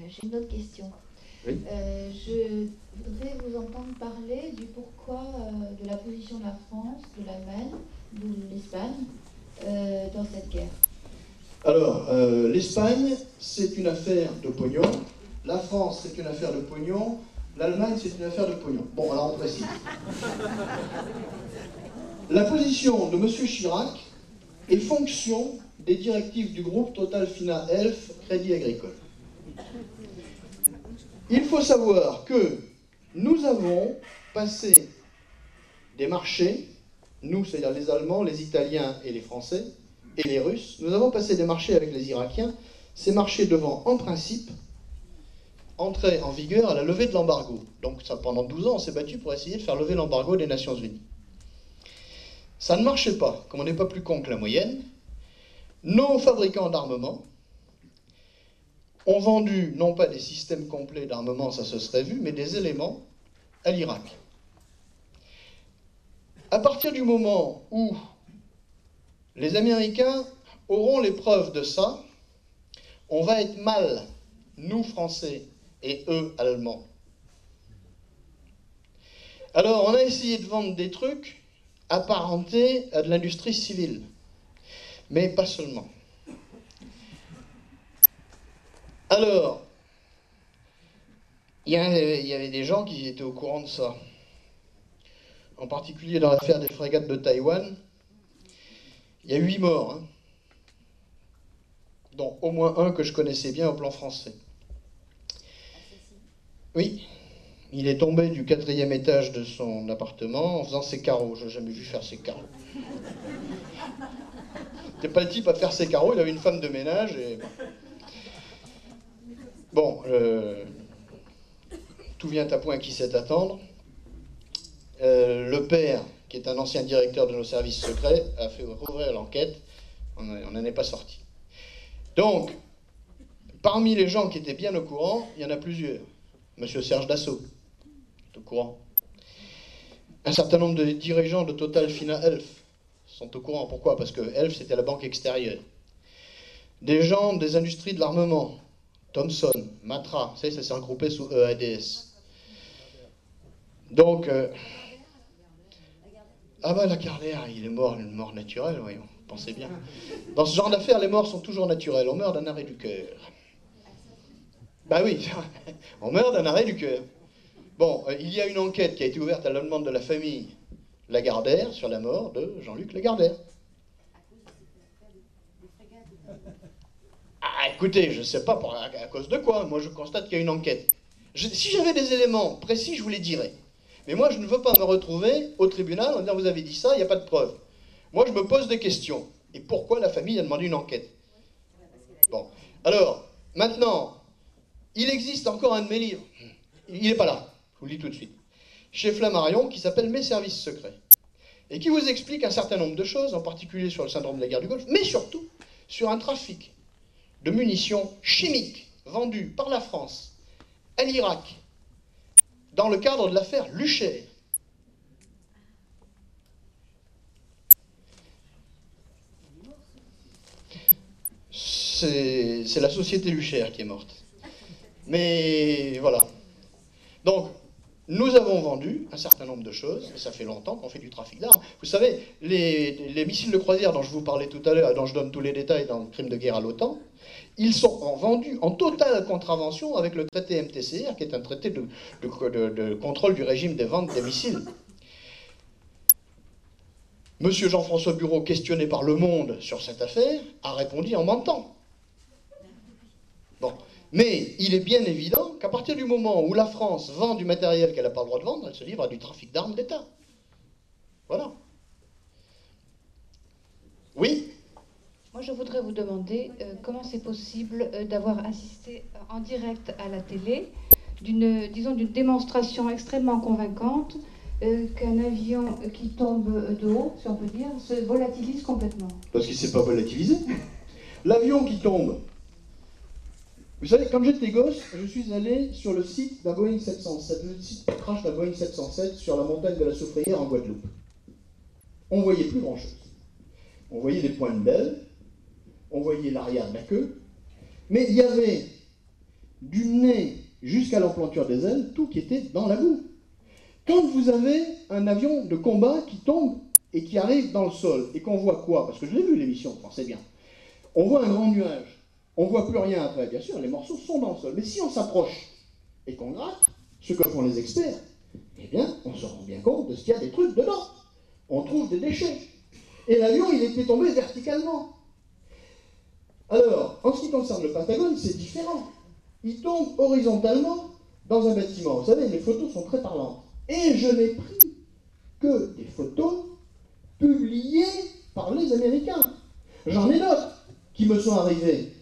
j'ai une autre question. Oui. Je voudrais vous entendre parler du pourquoi de la position de la France, de l'Allemagne, de l'Espagne dans cette guerre. Alors, l'Espagne, c'est une affaire de pognon. La France, c'est une affaire de pognon. L'Allemagne, c'est une affaire de pognon. Bon, alors on précise. La position de M. Chirac est fonction des directives du groupe Total Fina Elf Crédit Agricole. Il faut savoir que nous avons passé des marchés, nous, c'est-à-dire les Allemands, les Italiens et les Français, et les Russes, nous avons passé des marchés avec les Irakiens, ces marchés devant, en principe, entrer en vigueur à la levée de l'embargo. Donc ça, pendant 12 ans, on s'est battu pour essayer de faire lever l'embargo des Nations Unies. Ça ne marchait pas, comme on n'est pas plus con que la moyenne. Nos fabricants d'armement ont vendu, non pas des systèmes complets d'armement, ça se serait vu, mais des éléments à l'Irak. À partir du moment où les Américains auront les preuves de ça, on va être mal, nous Français et eux Allemands. Alors on a essayé de vendre des trucs apparentés à de l'industrie civile, mais pas seulement. Alors, il y avait des gens qui étaient au courant de ça. En particulier dans l'affaire des frégates de Taïwan, il y a 8 morts, hein, dont au moins un que je connaissais bien au plan français. Oui, il est tombé du 4e étage de son appartement en faisant ses carreaux. Je n'ai jamais vu faire ses carreaux. C'était pas le type à faire ses carreaux, il avait une femme de ménage et... Bon, tout vient à point qui sait attendre. Le père, qui est un ancien directeur de nos services secrets, a fait rouvrir l'enquête. On n'en est pas sorti. Donc, parmi les gens qui étaient bien au courant, il y en a plusieurs. Monsieur Serge Dassault est au courant. Un certain nombre de dirigeants de Total Fina Elf sont au courant. Pourquoi? Parce que Elf, c'était la banque extérieure. Des gens des industries de l'armement, Thomson, Matra, ça s'est regroupé sous EADS. Donc, ah bah Lagardère, il est mort, une mort naturelle, voyons, pensez bien. Dans ce genre d'affaires, les morts sont toujours naturelles, on meurt d'un arrêt du cœur. Bah oui, on meurt d'un arrêt du cœur. Bon, il y a une enquête qui a été ouverte à la demande de la famille Lagardère sur la mort de Jean-Luc Lagardère. Ah, écoutez, je ne sais pas à cause de quoi, moi je constate qu'il y a une enquête. Si j'avais des éléments précis, je vous les dirais. Mais moi, je ne veux pas me retrouver au tribunal en disant « vous avez dit ça, il n'y a pas de preuve ». Moi, je me pose des questions. Et pourquoi la famille a demandé une enquête? Bon, alors, maintenant, il existe encore un de mes livres. Il n'est pas là, je vous le dis tout de suite. Chez Flammarion, qui s'appelle « Mes services secrets ». Et qui vous explique un certain nombre de choses, en particulier sur le syndrome de la guerre du Golfe, mais surtout sur un trafic de munitions chimiques vendues par la France à l'Irak dans le cadre de l'affaire Lucher. C'est la société Lucher qui est morte. Mais voilà. Donc, nous avons vendu un certain nombre de choses, et ça fait longtemps qu'on fait du trafic d'armes. Vous savez, les missiles de croisière dont je vous parlais tout à l'heure, et dont je donne tous les détails dans le crime de guerre à l'OTAN, ils sont vendus en totale contravention avec le traité MTCR, qui est un traité de contrôle du régime des ventes des missiles. Monsieur Jean-François Bureau, questionné par Le Monde sur cette affaire, a répondu en mentant. Bon. Mais il est bien évident qu'à partir du moment où la France vend du matériel qu'elle n'a pas le droit de vendre, elle se livre à du trafic d'armes d'État. Voilà. Oui? Moi, je voudrais vous demander comment c'est possible d'avoir assisté en direct à la télé d'une démonstration extrêmement convaincante qu'un avion qui tombe de haut, si on peut dire, se volatilise complètement. Parce qu'il ne s'est pas volatilisé. L'avion qui tombe. Vous savez, quand j'étais gosse, je suis allé sur le site d'un Boeing 707, le site de crash d'un Boeing 707 sur la montagne de la Soufrière en Guadeloupe. On ne voyait plus grand-chose. On voyait des points de belle, on voyait l'arrière de la queue, mais il y avait du nez jusqu'à l'emplanture des ailes, tout qui était dans la boue. Quand vous avez un avion de combat qui tombe et qui arrive dans le sol, et qu'on voit quoi? Parce que je l'ai vu l'émission, pensez bien. On voit un grand nuage, on ne voit plus rien après. Bien sûr, les morceaux sont dans le sol. Mais si on s'approche et qu'on gratte, ce que font les experts, eh bien, on se rend bien compte de ce qu'il y a des trucs dedans. On trouve des déchets. Et l'avion, il était tombé verticalement. Alors, en ce qui concerne le Pentagone, c'est différent. Il tombe horizontalement dans un bâtiment. Vous savez, les photos sont très parlantes. Et je n'ai pris que des photos publiées par les Américains. J'en ai d'autres qui me sont arrivées.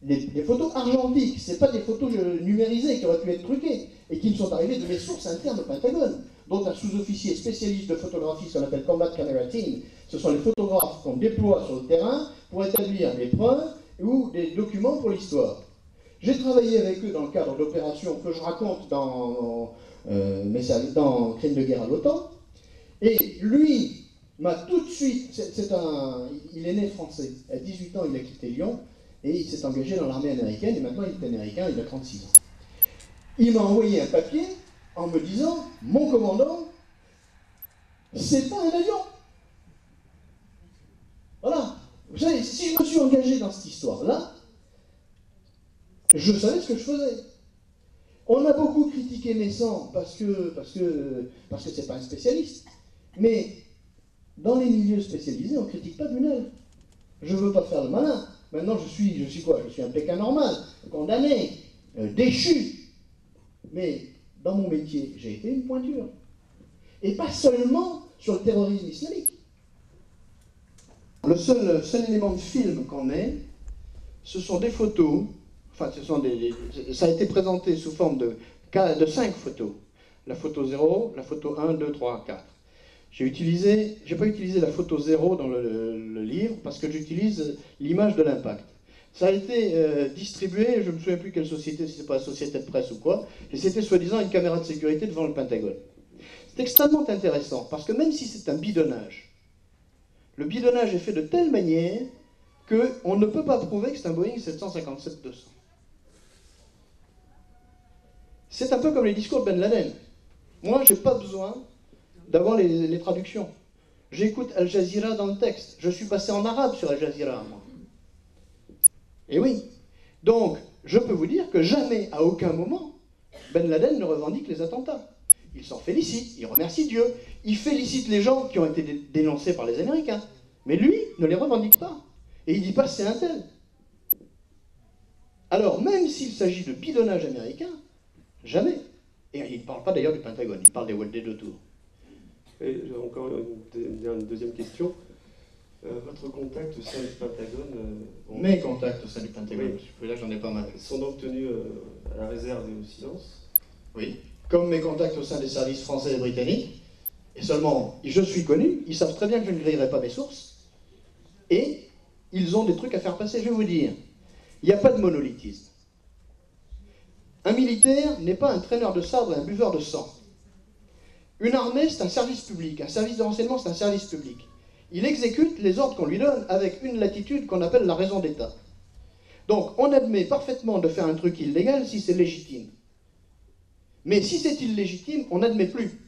Des photos argentiques, ce n'est pas des photos numérisées qui auraient pu être truquées et qui me sont arrivées de mes sources internes au Pentagone, dont un sous-officier spécialiste de photographie, ce qu'on appelle Combat Camera Team. Ce sont les photographes qu'on déploie sur le terrain pour établir des preuves ou des documents pour l'histoire. J'ai travaillé avec eux dans le cadre d'opérations que je raconte dans Crimes de guerre à l'OTAN, et lui m'a tout de suite, il est né français, à 18 ans il a quitté Lyon, et il s'est engagé dans l'armée américaine, et maintenant il est américain, il a 36 ans. Il m'a envoyé un papier en me disant, mon commandant, c'est pas un avion. Voilà. Vous savez, si je me suis engagé dans cette histoire-là, je savais ce que je faisais. On a beaucoup critiqué Messant parce que c'est pas un spécialiste. Mais dans les milieux spécialisés, on ne critique pas Bunel. Je ne veux pas faire le malin. Maintenant, je suis quoi? Je suis un Pékin normal, condamné, déchu. Mais dans mon métier, j'ai été une pointure. Et pas seulement sur le terrorisme islamique. Le seul élément de film qu'on ait, ce sont des photos. Enfin, ça a été présenté sous forme de 5 photos. La photo 0, la photo 1, 2, 3, 4. J'ai pas utilisé la photo 0 dans le livre parce que j'utilise l'image de l'impact. Ça a été distribué, je ne me souviens plus quelle société, si c'est pas la société de presse ou quoi, et c'était soi-disant une caméra de sécurité devant le Pentagone. C'est extrêmement intéressant parce que même si c'est un bidonnage, le bidonnage est fait de telle manière qu'on ne peut pas prouver que c'est un Boeing 757-200. C'est un peu comme les discours de Ben Laden. Moi, je n'ai pas besoin d'avoir les traductions. J'écoute Al Jazeera dans le texte. Je suis passé en arabe sur Al Jazeera, moi. Et oui. Donc, je peux vous dire que jamais, à aucun moment, Ben Laden ne revendique les attentats. Il s'en félicite, il remercie Dieu, il félicite les gens qui ont été dénoncés par les Américains. Mais lui ne les revendique pas. Et il dit pas c'est un tel. Alors, même s'il s'agit de bidonnage américain, jamais. Et il ne parle pas d'ailleurs du Pentagone, il parle des deux tours. Et j'ai encore une deuxième question. Votre contact au sein du Pentagone... Mes contacts au sein du Pentagone, oui. Là j'en ai pas mal. Sont donc tenus à la réserve et au silence? Oui. Comme mes contacts au sein des services français et britanniques, et seulement je suis connu, ils savent très bien que je ne grillerai pas mes sources, et ils ont des trucs à faire passer. Je vais vous dire, il n'y a pas de monolithisme. Un militaire n'est pas un traîneur de sabre et un buveur de sang. Une armée, c'est un service public. Un service de renseignement, c'est un service public. Il exécute les ordres qu'on lui donne avec une latitude qu'on appelle la raison d'État. Donc, on admet parfaitement de faire un truc illégal si c'est légitime. Mais si c'est illégitime, on n'admet plus.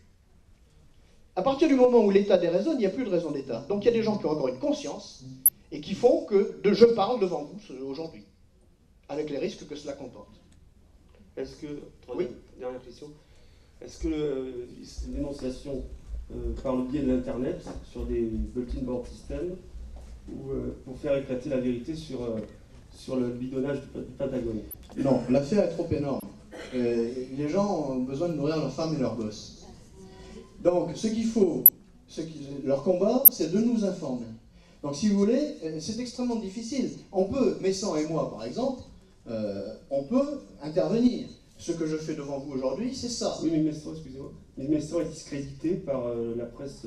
À partir du moment où l'État déraisonne, il n'y a plus de raison d'État. Donc, il y a des gens qui ont encore une conscience et qui font que je parle devant vous aujourd'hui, avec les risques que cela comporte. Est-ce que, dernière question, est-ce que ces dénonciations par le biais de l'Internet, sur des bulletin board systems, ou pour faire éclater la vérité sur le bidonnage du Pentagone? Non, l'affaire est trop énorme. Les gens ont besoin de nourrir leurs femmes et leurs gosses. Donc, ce qu'il faut, leur combat, c'est de nous informer. Donc, si vous voulez, c'est extrêmement difficile. On peut, Messant et moi, par exemple, on peut intervenir. Ce que je fais devant vous aujourd'hui, c'est ça. Oui, mais Messant, excusez-moi. Mais Messant est discrédité par la presse,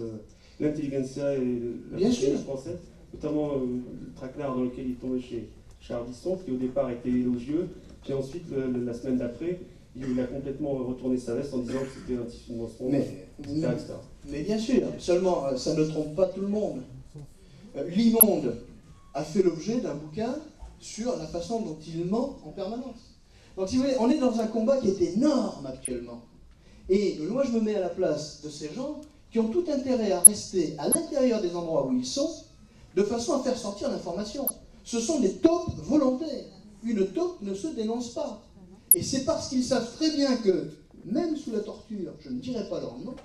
l'intelligentsia et la presse française, notamment le traquenard dans lequel il est tombé chez Ardisson, qui au départ était élogieux, puis ensuite, la semaine d'après, il a complètement retourné sa veste en disant que c'était un tissu de mensonge, etc. Mais bien sûr, seulement ça ne trompe pas tout le monde. L'Immonde a fait l'objet d'un bouquin sur la façon dont il ment en permanence. Donc si vous voulez, on est dans un combat qui est énorme actuellement. Et moi je me mets à la place de ces gens qui ont tout intérêt à rester à l'intérieur des endroits où ils sont, de façon à faire sortir l'information. Ce sont des taupes volontaires. Une taupe ne se dénonce pas. Et c'est parce qu'ils savent très bien que, même sous la torture, je ne dirai pas leur nom,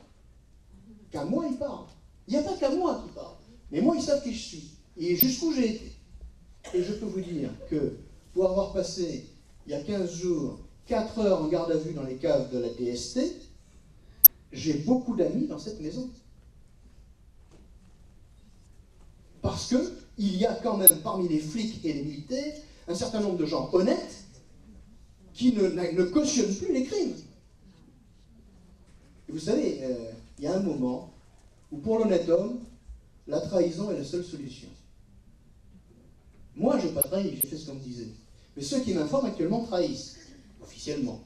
qu'à moi ils parlent. Il n'y a pas qu'à moi qui parle. Mais moi, ils savent qui je suis. Et jusqu'où j'ai été. Et je peux vous dire que, pour avoir passé, il y a 15 jours, 4 heures en garde à vue dans les caves de la DST, j'ai beaucoup d'amis dans cette maison. Parce qu'il y a quand même, parmi les flics et les militaires, un certain nombre de gens honnêtes qui ne cautionnent plus les crimes. Et vous savez, il y a un moment où, pour l'honnête homme, la trahison est la seule solution. Moi, je n'ai pas trahi, j'ai fait ce qu'on me disait. Mais ceux qui m'informent actuellement trahissent, officiellement.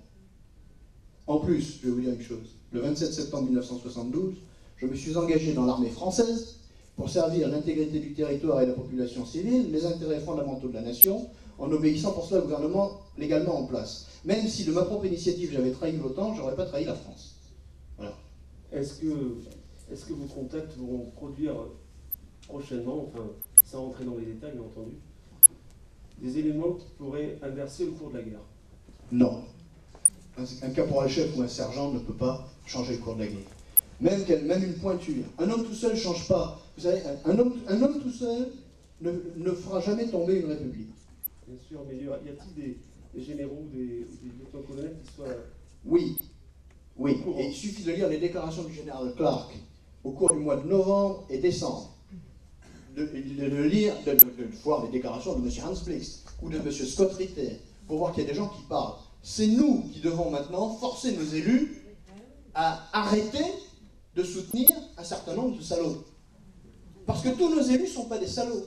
En plus, je vais vous dire une chose. Le 27 septembre 1972, je me suis engagé dans l'armée française pour servir l'intégrité du territoire et la population civile, les intérêts fondamentaux de la nation, en obéissant pour cela au gouvernement légalement en place. Même si de ma propre initiative j'avais trahi l'OTAN, je n'aurais pas trahi la France. Voilà. Est-ce que vos contacts vont produire prochainement, enfin, sans rentrer dans les détails, bien entendu, des éléments qui pourraient inverser le cours de la guerre? Non. Un caporal-chef ou un sergent ne peut pas changer le cours de la guerre. Même une pointure. Un homme tout seul ne change pas. Vous savez, un homme tout seul ne fera jamais tomber une république. Bien sûr, mais y a-t-il des généraux, des lieutenants-colonels qui soient... Oui. Oui. Et il suffit de lire les déclarations du général Clark au cours du mois de novembre et décembre. De voir les déclarations de M. Hans Blix ou de M. Scott Ritter pour voir qu'il y a des gens qui parlent. C'est nous qui devons maintenant forcer nos élus à arrêter de soutenir un certain nombre de salauds. Parce que tous nos élus ne sont pas des salauds.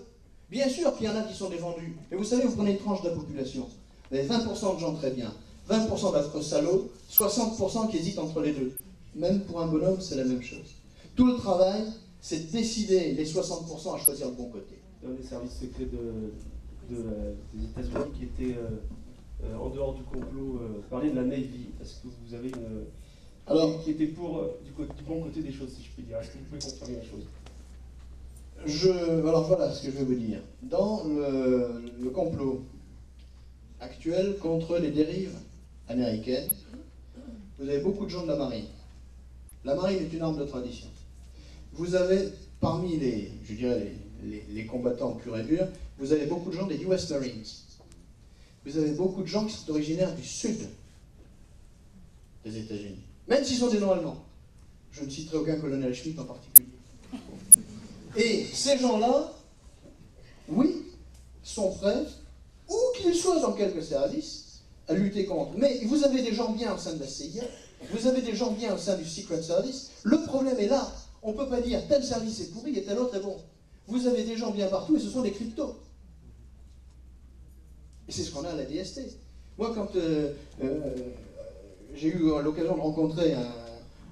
Bien sûr qu'il y en a qui sont défendus. Mais vous savez, vous prenez une tranche de la population. Vous avez 20% de gens très bien, 20% d'affreux salauds, 60% qui hésitent entre les deux. Même pour un bonhomme, c'est la même chose. Tout le travail, c'est de décider les 60% à choisir le bon côté. Dans les services secrets des États-Unis qui étaient en dehors du complot, parler de la Navy. Est-ce que vous avez une... qui était pour du bon côté des choses, si je puis dire. Est-ce que vous pouvez confirmer la chose? Alors voilà ce que je vais vous dire. Dans le complot actuel contre les dérives américaines, vous avez beaucoup de gens de la marine. La marine est une arme de tradition. Vous avez, parmi les combattants purs et durs, vous avez beaucoup de gens des US Marines. Vous avez beaucoup de gens qui sont originaires du sud des États-Unis. Même s'ils sont des non-allemands. Je ne citerai aucun colonel Schmitt en particulier. Et ces gens-là, oui, sont prêts, où qu'ils soient dans quelques services, à lutter contre. Mais vous avez des gens bien au sein de la CIA, vous avez des gens bien au sein du Secret Service. Le problème est là. On ne peut pas dire tel service est pourri et tel autre est bon. Vous avez des gens bien partout et ce sont des cryptos. Et c'est ce qu'on a à la DST. Moi, quand j'ai eu l'occasion de rencontrer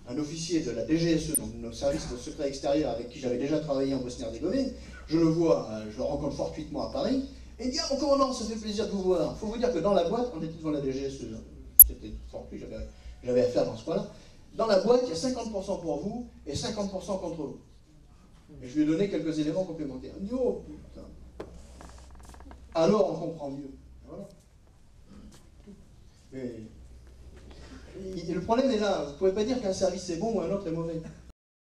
un officier de la DGSE, donc nos services de secret extérieur avec qui j'avais déjà travaillé en Bosnie-Herzégovine, je le rencontre fortuitement à Paris, et il dit « Ah, mon commandant, ça fait plaisir de vous voir. » Il faut vous dire que dans la boîte, on était devant la DGSE. C'était fortuit, j'avais affaire dans ce coin-là. Dans la boîte, il y a 50% pour vous et 50% contre vous. Et je lui ai donné quelques éléments complémentaires. Il me dit « Oh, putain. » Alors on comprend mieux. Voilà. Mais le problème est là. Vous ne pouvez pas dire qu'un service est bon ou un autre est mauvais.